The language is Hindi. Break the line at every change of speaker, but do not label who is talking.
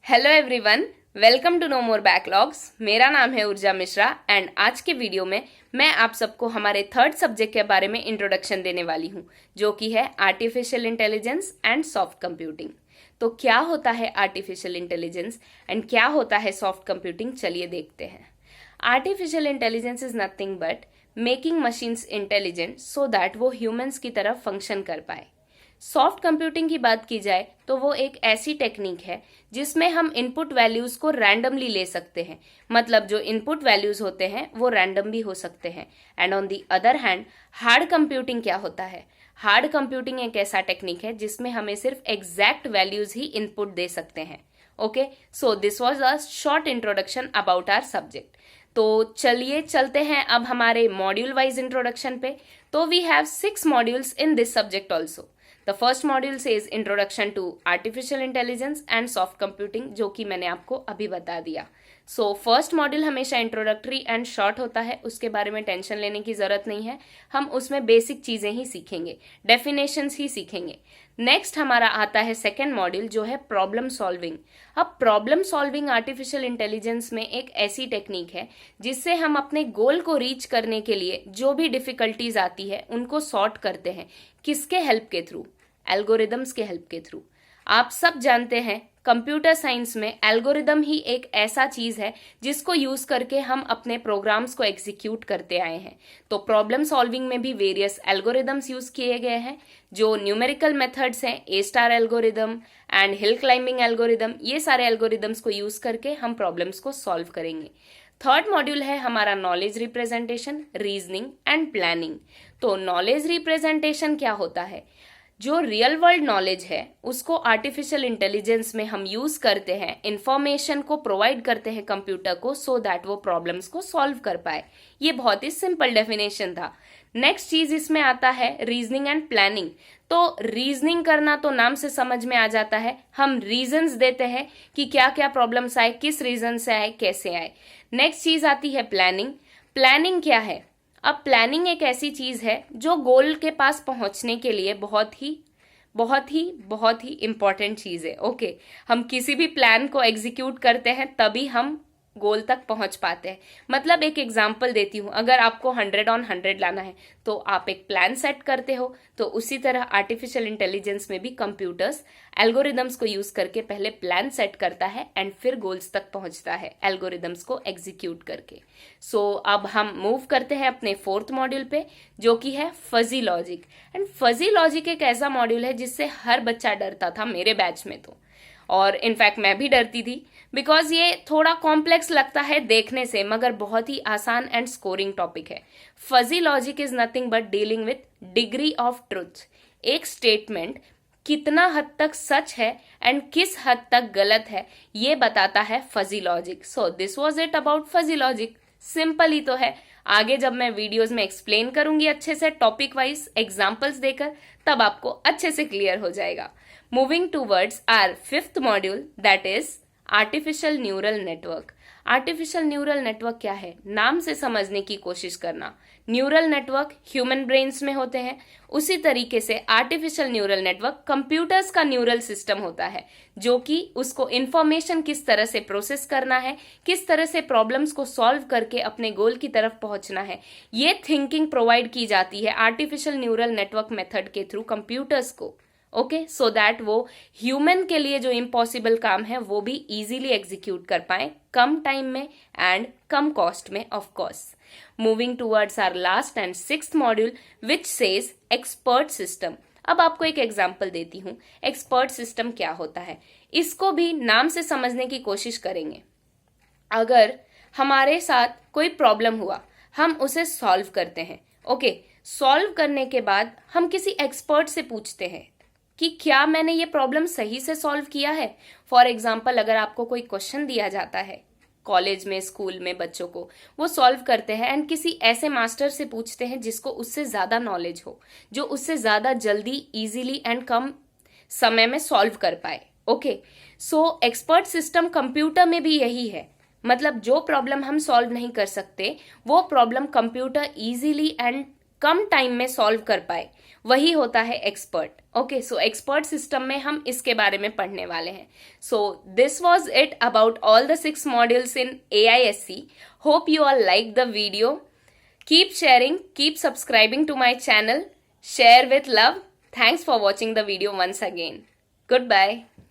Hello everyone, welcome to no more backlogs. मेरा नाम है ऊर्जा मिश्रा एंड आज के वीडियो में मैं आप सबको हमारे थर्ड सब्जेक्ट के बारे में इंट्रोडक्शन देने वाली हूँ, जो कि है artificial intelligence and soft computing. तो क्या होता है आर्टिफिशियल इंटेलिजेंस एंड क्या होता है सॉफ्ट कंप्यूटिंग, चलिए देखते हैं। Artificial intelligence is nothing but making machines intelligent so that वो ह्यूमंस की तरह फंक्शन कर पाए। सॉफ्ट कंप्यूटिंग की बात की जाए तो वो एक ऐसी टेक्निक है जिसमें हम इनपुट वैल्यूज को रैंडमली ले सकते हैं। मतलब जो इनपुट वैल्यूज होते हैं वो रैंडम भी हो सकते हैं। And on the other hand hard computing क्या होता है? हार्ड कंप्यूटिंग एक ऐसा टेक्निक है जिसमें हमें सिर्फ एग्जैक्ट वैल्यूज ही इनपुट दे सकते हैं। Okay, so this was a short introduction about our subject. तो चलिए चलते हैं अब हमारे मॉड्यूल वाइज इंट्रोडक्शन पे। तो we have 6 modules in this subject also. The first module says introduction to artificial intelligence and soft computing, जो कि मैंने आपको अभी बता दिया। सो फर्स्ट मॉड्यूल हमेशा इंट्रोडक्टरी एंड शॉर्ट होता है, उसके बारे में टेंशन लेने की जरूरत नहीं है। हम उसमें बेसिक चीजें ही सीखेंगे, डेफिनेशंस ही सीखेंगे। नेक्स्ट हमारा आता है सेकेंड मॉड्यूल, जो है प्रॉब्लम सॉल्विंग। अब प्रॉब्लम सॉल्विंग आर्टिफिशियल इंटेलिजेंस में एक ऐसी टेक्निक है जिससे हम अपने गोल को रीच करने के लिए जो भी डिफिकल्टीज आती है उनको सॉर्ट करते हैं। किसके हेल्प के थ्रू? एल्गोरिदम्स के हेल्प के थ्रू। आप सब जानते हैं कंप्यूटर साइंस में एल्गोरिदम ही एक ऐसा चीज है जिसको यूज करके हम अपने प्रोग्राम्स को एग्जीक्यूट करते आए हैं। तो प्रॉब्लम सॉल्विंग में भी वेरियस एल्गोरिदम्स यूज किए गए हैं, जो न्यूमेरिकल मेथड्स हैं, A star algorithm and hill climbing algorithm. ये सारे एल्गोरिदम्स को यूज करके हम प्रॉब्लम्स को सॉल्व करेंगे। थर्ड मॉड्यूल है हमारा knowledge representation, reasoning and planning. तो नॉलेज रिप्रेजेंटेशन क्या होता है? जो रियल वर्ल्ड नॉलेज है उसको आर्टिफिशियल इंटेलिजेंस में हम यूज करते हैं, इंफॉर्मेशन को प्रोवाइड करते हैं कंप्यूटर को सो दैट वो प्रॉब्लम्स को सॉल्व कर पाए। ये बहुत ही सिंपल डेफिनेशन था। नेक्स्ट चीज इसमें आता है रीजनिंग एंड प्लानिंग। तो रीजनिंग करना तो नाम से समझ में आ जाता है, हम रीजंस देते हैं कि क्या क्या प्रॉब्लम्स आए, किस रीजन से आए, कैसे आए। नेक्स्ट चीज आती है प्लानिंग। प्लानिंग क्या है? अब प्लानिंग एक ऐसी चीज है जो गोल के पास पहुंचने के लिए बहुत ही इंपॉर्टेंट चीज है। ओके, हम किसी भी प्लान को एग्जीक्यूट करते हैं तभी हम गोल तक पहुंच पाते हैं। मतलब एक एग्जांपल देती हूं, अगर आपको 100 ऑन 100 लाना है तो आप एक प्लान सेट करते हो। तो उसी तरह आर्टिफिशियल इंटेलिजेंस में भी कंप्यूटर्स एल्गोरिदम्स को यूज करके पहले प्लान सेट करता है एंड फिर गोल्स तक पहुंचता है एल्गोरिदम्स को एग्जीक्यूट करके। सो अब हम मूव करते हैं अपने फोर्थ मॉड्यूल पे, जो कि है fuzzy logic. And fuzzy logic एक ऐसा मॉड्यूल है जिससे हर बच्चा डरता था मेरे बैच में तो, और इनफैक्ट मैं भी डरती थी, बिकॉज ये थोड़ा कॉम्प्लेक्स लगता है देखने से, मगर बहुत ही आसान एंड स्कोरिंग टॉपिक है। Fuzzy logic is nothing but dealing with degree of truth. एक स्टेटमेंट कितना हद तक सच है एंड किस हद तक गलत है, ये बताता है fuzzy logic. So this was it about fuzzy logic. Simple ही तो है। आगे जब मैं वीडियोस में एक्सप्लेन करूंगी अच्छे से टॉपिक वाइज एग्जांपल्स देकर, तब आपको अच्छे से क्लियर हो जाएगा। Moving towards our fifth module, that is artificial neural network. Artificial neural network क्या है? नाम से समझने की कोशिश करना। न्यूरल नेटवर्क ह्यूमन ब्रेन्स में होते हैं, उसी तरीके से आर्टिफिशियल न्यूरल नेटवर्क कंप्यूटर्स का न्यूरल सिस्टम होता है, जो कि उसको इंफॉर्मेशन किस तरह से प्रोसेस करना है, किस तरह से प्रॉब्लम्स को सॉल्व करके अपने गोल की तरफ पहुंचना है, ये थिंकिंग प्रोवाइड की जाती है आर्टिफिशियल न्यूरल नेटवर्क मेथड के थ्रू कंप्यूटर्स को। ओके, सो दैट वो ह्यूमन के लिए जो इम्पॉसिबल काम है वो भी इजीली एग्जीक्यूट कर पाए, कम टाइम में एंड कम कॉस्ट में, of course. Moving towards our last and sixth module, which says expert system. अब आपको एक एग्जांपल देती हूं, एक्सपर्ट सिस्टम क्या होता है, इसको भी नाम से समझने की कोशिश करेंगे। अगर हमारे साथ कोई प्रॉब्लम हुआ, हम उसे सॉल्व करते हैं। ओके, सॉल्व करने के बाद हम किसी एक्सपर्ट से पूछते हैं कि क्या मैंने ये प्रॉब्लम सही से सॉल्व किया है। फॉर एग्जाम्पल, अगर आपको कोई क्वेश्चन दिया जाता है कॉलेज में, स्कूल में, बच्चों को वो सॉल्व करते हैं एंड किसी ऐसे मास्टर से पूछते हैं जिसको उससे ज्यादा नॉलेज हो, जो उससे ज्यादा जल्दी, इजीली एंड कम समय में सॉल्व कर पाए। ओके, सो एक्सपर्ट सिस्टम कंप्यूटर में भी यही है। मतलब जो प्रॉब्लम हम सॉल्व नहीं कर सकते वो problem computer easily and come time में सॉल्व कर पाए, वही होता है एक्सपर्ट। ओके, सो एक्सपर्ट सिस्टम में हम इसके बारे में पढ़ने वाले हैं। सो this was it about all the 6 modules in AISC. Hope you all like the video. Keep sharing, keep subscribing to my channel. Share with love. Thanks for watching the video once again. Goodbye.